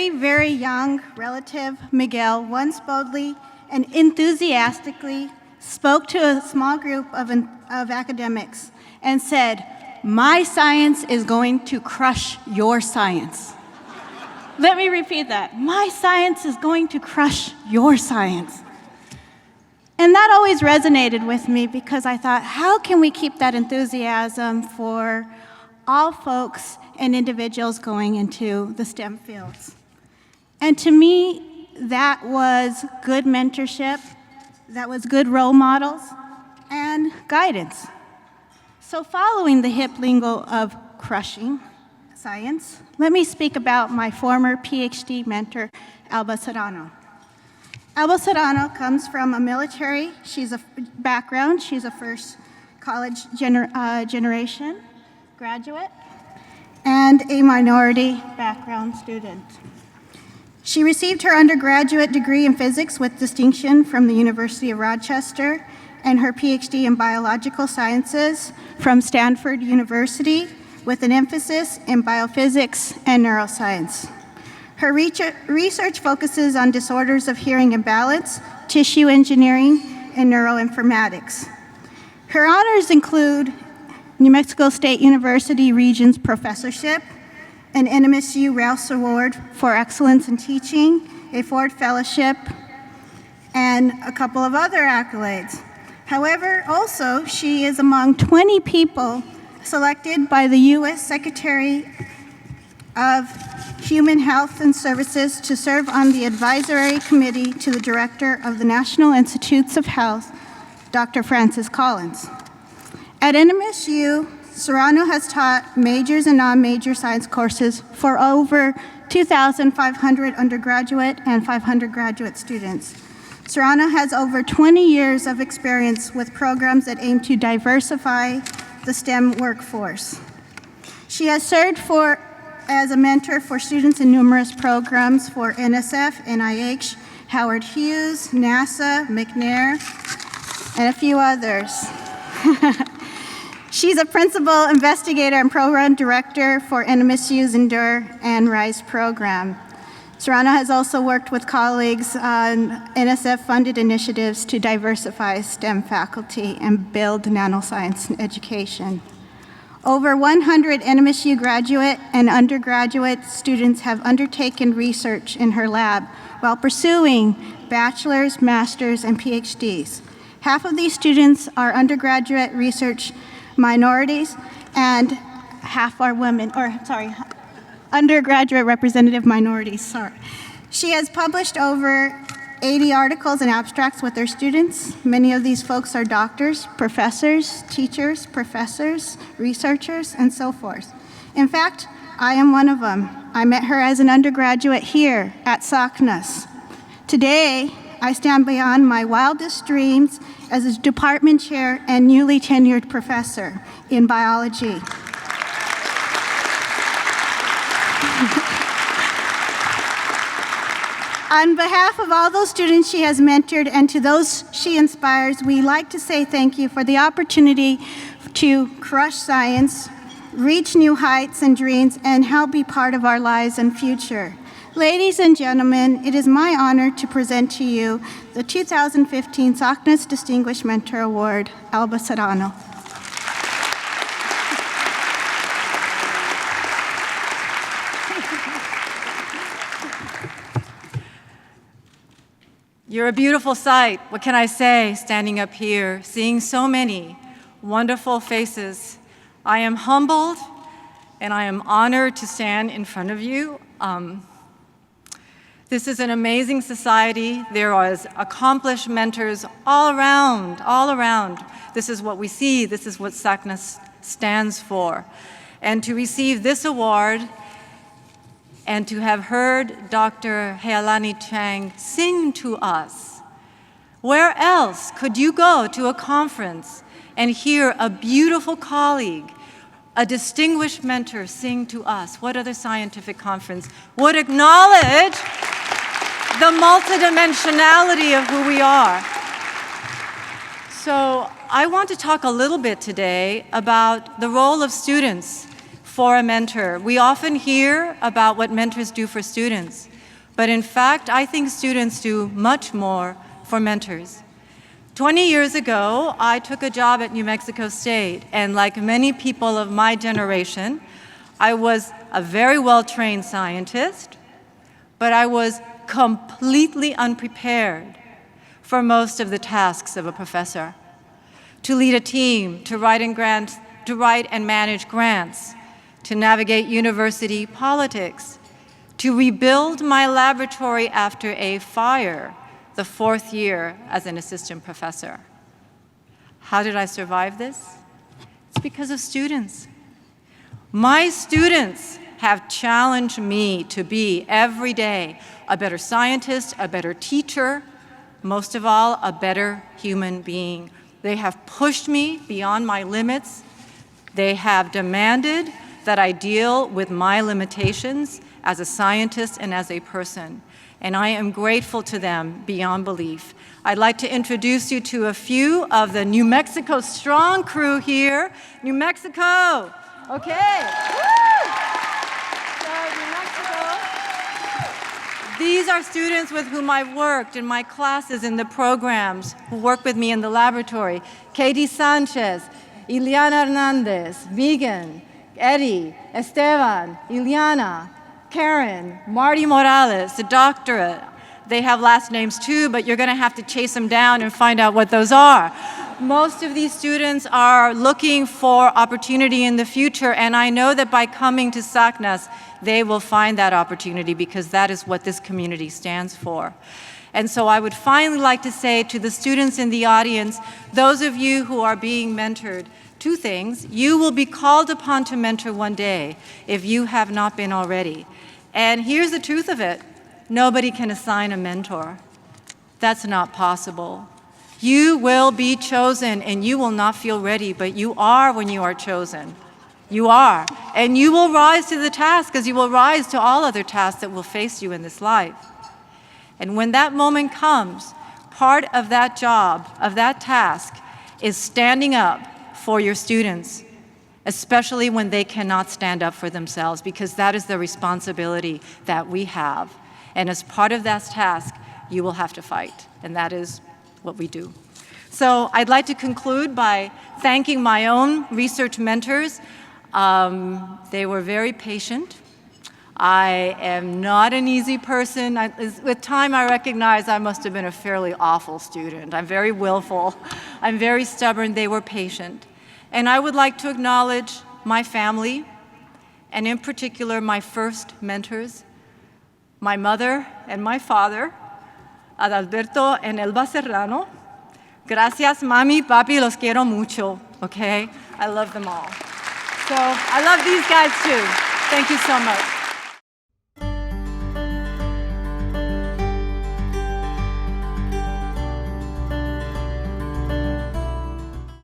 very, very young relative, Miguel, once boldly and enthusiastically spoke to a small group of academics and said, "My science is going to crush your science." Let me repeat that. My science is going to crush your science. And that always resonated with me because I thought, how can we keep that enthusiasm for all folks and individuals going into the STEM fields? And to me, that was good mentorship, that was good role models, and guidance. So following the hip lingo of crushing science, let me speak about my former PhD mentor, Elba Serrano. Elba Serrano comes from a military background. She's a first college generation graduate and a minority background student. She received her undergraduate degree in physics with distinction from the University of Rochester and her PhD in biological sciences from Stanford University with an emphasis in biophysics and neuroscience. Her research focuses on disorders of hearing imbalance, tissue engineering, and neuroinformatics. Her honors include New Mexico State University Regents Professorship, an NMSU Rouse Award for Excellence in Teaching, a Ford Fellowship, and a couple of other accolades. However, also, she is among 20 people selected by the U.S. Secretary of Human Health and Services to serve on the advisory committee to the Director of the National Institutes of Health, Dr. Francis Collins. At NMSU, Serrano has taught majors and non-major science courses for over 2,500 undergraduate and 500 graduate students. Serrano has over 20 years of experience with programs that aim to diversify the STEM workforce. She has served as a mentor for students in numerous programs for NSF, NIH, Howard Hughes, NASA, McNair, and a few others. She's a principal investigator and program director for NMSU's Endure and RISE program. Serrano has also worked with colleagues on NSF-funded initiatives to diversify STEM faculty and build nanoscience education. Over 100 NMSU graduate and undergraduate students have undertaken research in her lab while pursuing bachelor's, master's, and PhDs. Half of these students are undergraduate research minorities and half are women, undergraduate representative minorities, She has published over 80 articles and abstracts with their students. Many of these folks are doctors, professors, teachers, professors, researchers, and so forth. In fact, I am one of them. I met her as an undergraduate here at SACNAS. Today, I stand beyond my wildest dreams as a department chair and newly tenured professor in biology. On behalf of all those students she has mentored and to those she inspires, we like to say thank you for the opportunity to crush science, reach new heights and dreams, and help be part of our lives and future. Ladies and gentlemen, it is my honor to present to you the 2015 SACNAS Distinguished Mentor Award, Elba Serrano. You're a beautiful sight. What can I say, standing up here, seeing so many wonderful faces. I am humbled and I am honored to stand in front of you. This is an amazing society. There are accomplished mentors all around, all around. This is what we see. This is what SACNAS stands for. And to receive this award and to have heard Dr. Healani Chang sing to us, where else could you go to a conference and hear a beautiful colleague, a distinguished mentor sing to us? What other scientific conference would acknowledge the multidimensionality of who we are? So I want to talk a little bit today about the role of students for a mentor. We often hear about what mentors do for students, But in fact, I think students do much more for mentors. 20 years ago, I took a job at New Mexico State, and like many people of my generation, I was a very well-trained scientist, but I was completely unprepared for most of the tasks of a professor. To lead a team, to write and manage grants, to navigate university politics, to rebuild my laboratory after a fire the 4th year as an assistant professor. How did I survive this? It's because of students. My students have challenged me to be every day a better scientist, a better teacher, most of all, a better human being. They have pushed me beyond my limits. They have demanded that I deal with my limitations as a scientist and as a person. And I am grateful to them beyond belief. I'd like to introduce you to a few of the New Mexico Strong crew here. New Mexico, okay. Woo! So, New Mexico. These are students with whom I've worked in my classes, in the programs, who work with me in the laboratory. Katie Sanchez, Ileana Hernandez, Megan, Eddie, Esteban, Ileana, Karen, Marty Morales, the doctorate. They have last names too, but you're going to have to chase them down and find out what those are. Most of these students are looking for opportunity in the future, and I know that by coming to SACNAS, they will find that opportunity because that is what this community stands for. And so I would finally like to say to the students in the audience, those of you who are being mentored, 2 things. You will be called upon to mentor one day if you have not been already. And here's the truth of it. Nobody can assign a mentor. That's not possible. You will be chosen, and you will not feel ready, but you are when you are chosen. You are. And you will rise to the task as you will rise to all other tasks that will face you in this life. And when that moment comes, part of that job, of that task, is standing up for your students, especially when they cannot stand up for themselves, because that is the responsibility that we have. And as part of that task, you will have to fight, and that is what we do. So I'd like to conclude by thanking my own research mentors. They were very patient. I am not an easy person. With time, I recognize I must have been a fairly awful student. I'm very willful. I'm very stubborn. They were patient. And I would like to acknowledge my family, and in particular, my first mentors, my mother and my father, Adalberto and Elba Serrano. Gracias, mami, papi, los quiero mucho, okay? I love them all. So I love these guys too. Thank you so much.